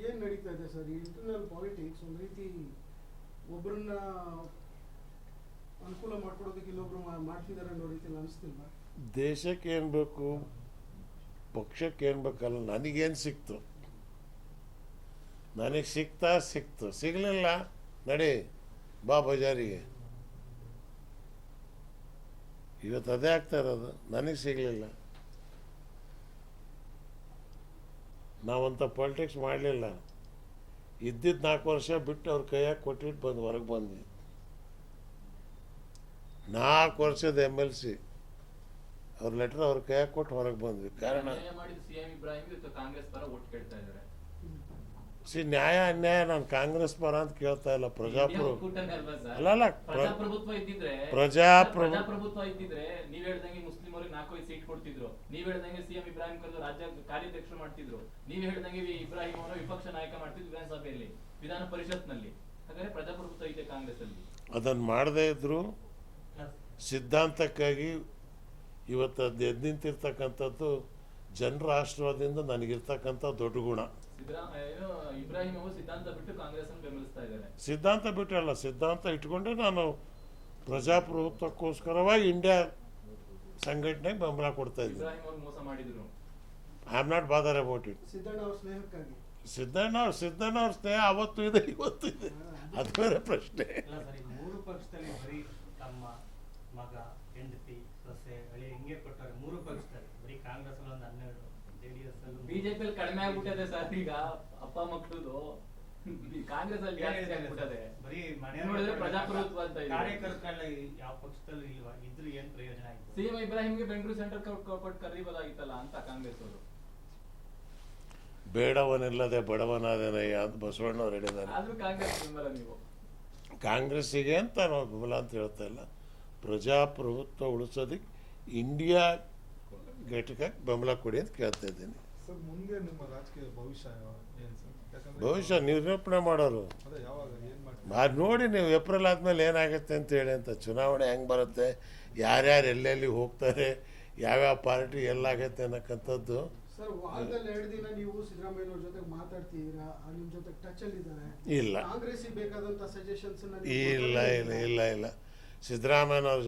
ಏನು ನಡೀತಾ ಇದೆ ಸರ್ ಇಂಟರ್ನಲ್ ಪಾಲಿಟಿಕ್ಸ್ ಒಂದು ರೀತಿ ಒಬ್ಬರನ್ನ ಅನುಕೂಲ ಮಾಡ್ಕೊಡೋದಕ್ಕೆ ಇನ್ನೊಬ್ರು ಮಾಡ್ತಿದ್ದಾರೆ ಅನ್ನೋ ರೀತಿಯಲ್ಲಿ ಅನಿಸ್ತಿಲ್ಲ. ದೇಶಕ್ಕೆ ಏನು ಬೇಕು, ಪಕ್ಷಕ್ಕೆ ಏನು ಬೇಕಲ್ಲ. ನನಗೇನು ಸಿಕ್ತು, ನನಗೆ ಸಿಕ್ತು, ಸಿಗಲಿಲ್ಲ ನಡಿ ಬಾ ಬಜಾರಿಗೆ. ಇವತ್ತು ಅದೇ ಆಗ್ತಾ ಇರೋದು. ನನಗೆ ಸಿಗಲಿಲ್ಲ, ನಾವಂಥ ಪಾಲಿಟಿಕ್ಸ್ ಮಾಡಲಿಲ್ಲ. ಇದ್ದಿದ್ದು 4 ವರ್ಷ ಬಿಟ್ಟು ಅವ್ರ ಕೈಯಾಗ ಕೊಟ್ಟಿಟ್ಟು ಹೊರಗೆ ಬಂದ್ವಿ. 4 ವರ್ಷದ MLC ಅವ್ರ ಲೆಟರ್ ಅವ್ರ ಕೈಯಾಗ ಕೊಟ್ಟು ಹೊರಗೆ ಬಂದ್ವಿ. ಕಾರಣ ನ್ಯಾಯ ಅನ್ಯಾಯ ನಾನು ಕಾಂಗ್ರೆಸ್ ಪರ ಅಂತ ಕೇಳ್ತಾ ಇಲ್ಲ. ಪ್ರಜಾಪ್ರಭುತ್ವ ಇದ್ದಿದ್ರೆ ನೀವ್ ಹೇಳ್ದಂಗೆ ಮುಸ್ಲಿಂ ಅವ್ರಿಗೆ 4-5 ಸೀಟ್ ಕೊಡ್ತಿದ್ರು, ನೀವ್ ಹೇಳ್ದಂಗೆ ಸಿಎಂ ಇಬ್ರಾಹಿಂ ಕರ್ದು ರಾಜ್ಯ ಕಾರ್ಯಾಧ್ಯಕ್ಷರು ಮಾಡ್ತಿದ್ರು, ನೀವ್ ಹೇಳ್ದಂಗೆ ಇಬ್ರಾಹಿಂ ಅವರು ವಿಪಕ್ಷ ನಾಯಕ ಮಾಡ್ತಿದ್ರು ವಿಧಾನಸಭೆಯಲ್ಲಿ, ವಿಧಾನ ಪರಿಷತ್ನಲ್ಲಿ. ಹಾಗಾದ್ರೆ ಪ್ರಜಾಪ್ರಭುತ್ವ ಇದೆ ಕಾಂಗ್ರೆಸ್ ಅಲ್ಲಿ. ಅದನ್ನ ಮಾಡದೇ ಇದ್ರು ಸಿದ್ಧಾಂತಕ್ಕಾಗಿ ಇವತ್ತು ಅದು ಎದ್ದು ನಿಂತಿರ್ತಕ್ಕಂಥದ್ದು ಜನರ ಆಶೀರ್ವಾದದಿಂದ ನನಗಿರ್ತಕ್ಕಂಥ ದೊಡ್ಡ ಗುಣ. ಇಬ್ರಾಹಿಂ ಅವರು ಸಿದ್ಧಾಂತ ಬಿಟ್ಟು ಕಾಂಗ್ರೆಸ್ ಅನ್ನು ಬೆಂಬಲಿಸ್ತಾ ಇದ್ದಾರೆ. ಸಿದ್ಧಾಂತ ಬಿಟ್ಟಲ್ಲ, ಸಿದ್ಧಾಂತ ಇಟ್ಕೊಂಡೆ ನಾನು ಪ್ರಜಾಪ್ರಭುತ್ವಕ್ಕೋಸ್ಕರವಾಗಿ ಇಂಡಿಯಾ ಸಂಘಟನೆಗೆ ಬೆಂಬಲ ಕೊಡ್ತಾ ಇದ್ದೀನಿ. ಇಬ್ರಾಹಿಂ ಅವರು ಮೋಸ ಮಾಡಿದ್ರು. I am not bother about it. Siddanna ಅವ್ರ ಸ್ನೇಹ ಅವತ್ತು ಇದೆ, ಇವತ್ತು ಇದೆ, ಅದು ಬೇರೆ ಪ್ರಶ್ನೆ. ಮೂರು ಪಕ್ಷದಲ್ಲಿ ಬರೀ ತಮ್ಮ ಮಗ, ಹೆಂಡತಿ, ಸೊಸೆ, ಹಳಿ ಹಿಂಗೆ ಕೊಟ್ಟರೆ ಮೂರು ಪಕ್ಷದಲ್ಲಿ. ಬರೀ ಕಾಂಗ್ರೆಸ್ ಅಲ್ಲಿ ಒಂದು 12, JDS ಅಲ್ಲಿ, ಬಿಜೆಪಿ ಕಡಿಮೆ ಆಗ್ಬಿಟ್ಟಿದೆ ಸರ್. ಈಗ ಅಪ್ಪ ಮಕ್ಕಳು ಕಾಂಗ್ರೆಸ್ ಅಲ್ಲಿ ಬರೀ ಮನೆ ನೋಡಿದ್ರೆ ಪ್ರಜಾಪ್ರಭುತ್ವ ಅಂತ ಇದೆ. ಕಾರ್ಯಕರ್ತರಲ್ಲ ಯಾವ ಪಕ್ಷದಲ್ಲೂ ಇಲ್ವಾ? ಇದ್ರು ಏನ್ ಪ್ರಯೋಜನ ಆಯ್ತು? ಸಿಎಂ ಇಬ್ರಾಹಿಂಗೆ ಬೆಂಗಳೂರು ಸೆಂಟ್ರಲ್ ಕೊಟ್ಟು ಕರೀಬೋದಾಗಿತ್ತಲ್ಲ ಅಂತ ಕಾಂಗ್ರೆಸ್ ಅವರು. ಬೇಡವನಿಲ್ಲದೆ ಬಡವನಾದನಯ್ಯ ಅಂತ ಬಸವಣ್ಣವ್ರು ಹೇಳಿದ್ದಾರೆ. ಆದ್ರೂ ಕಾಂಗ್ರೆಸ್ ಬೆಂಬಲ ನೀವು ಕಾಂಗ್ರೆಸ್ಸಿಗೆ ಅಂತ ನಾವು ಬೆಂಬಲ ಅಂತ ಹೇಳ್ತಾ ಇಲ್ಲ. ಪ್ರಜಾಪ್ರಭುತ್ವ ಉಳಿಸೋದಕ್ಕೆ ಇಂಡಿಯಾ ಘಟಕಕ್ಕೆ ಬೆಂಬಲ ಕೊಡಿ ಅಂತ ಕೇಳ್ತಾ ಇದ್ದೀನಿ. ಸರ್, ಮುಂದೆ ನಿಮ್ಮ ರಾಜಕೀಯ ಭವಿಷ್ಯ ಏನು ಸರ್? ಭವಿಷ್ಯ ನಿರೂಪಣೆ ಮಾಡೋರು ಅದು ನೋಡಿ. ನೀವು ಏಪ್ರಿಲ್ ಆದಮೇಲೆ ಏನಾಗುತ್ತೆ ಅಂತ ಹೇಳಿ ಅಂತ. ಚುನಾವಣೆ ಹೆಂಗೆ ಬರುತ್ತೆ, ಯಾರ್ಯಾರು ಎಲ್ಲೆಲ್ಲಿ ಹೋಗ್ತಾರೆ, ಯಾವ್ಯಾವ ಪಾರ್ಟಿ ಎಲ್ಲಾಗತ್ತೆ ಅನ್ನಕ್ಕಂಥದ್ದು. ಸರ್, ವಾರದಲ್ಲಿ 2 ದಿನ ನೀವು ಸಿದ್ದರಾಮಯ್ಯನವ್ರ ಜೊತೆ ಮಾತಾಡ್ತಿದ್ದೀರಾ, ನಿಮ್ಮ ಜೊತೆ ಟಚ್ ಅಲ್ಲಿ ಇದ್ದಾರೆ. ಇಲ್ಲ, ಕಾಂಗ್ರೆಸ್ಸಿಗೆ ಬೇಕಾದಂತ ಸಜೆಷನ್ಸ್ ಇಲ್ಲ ಸಿದ್ದರಾಮಯ್ಯನವ್ರ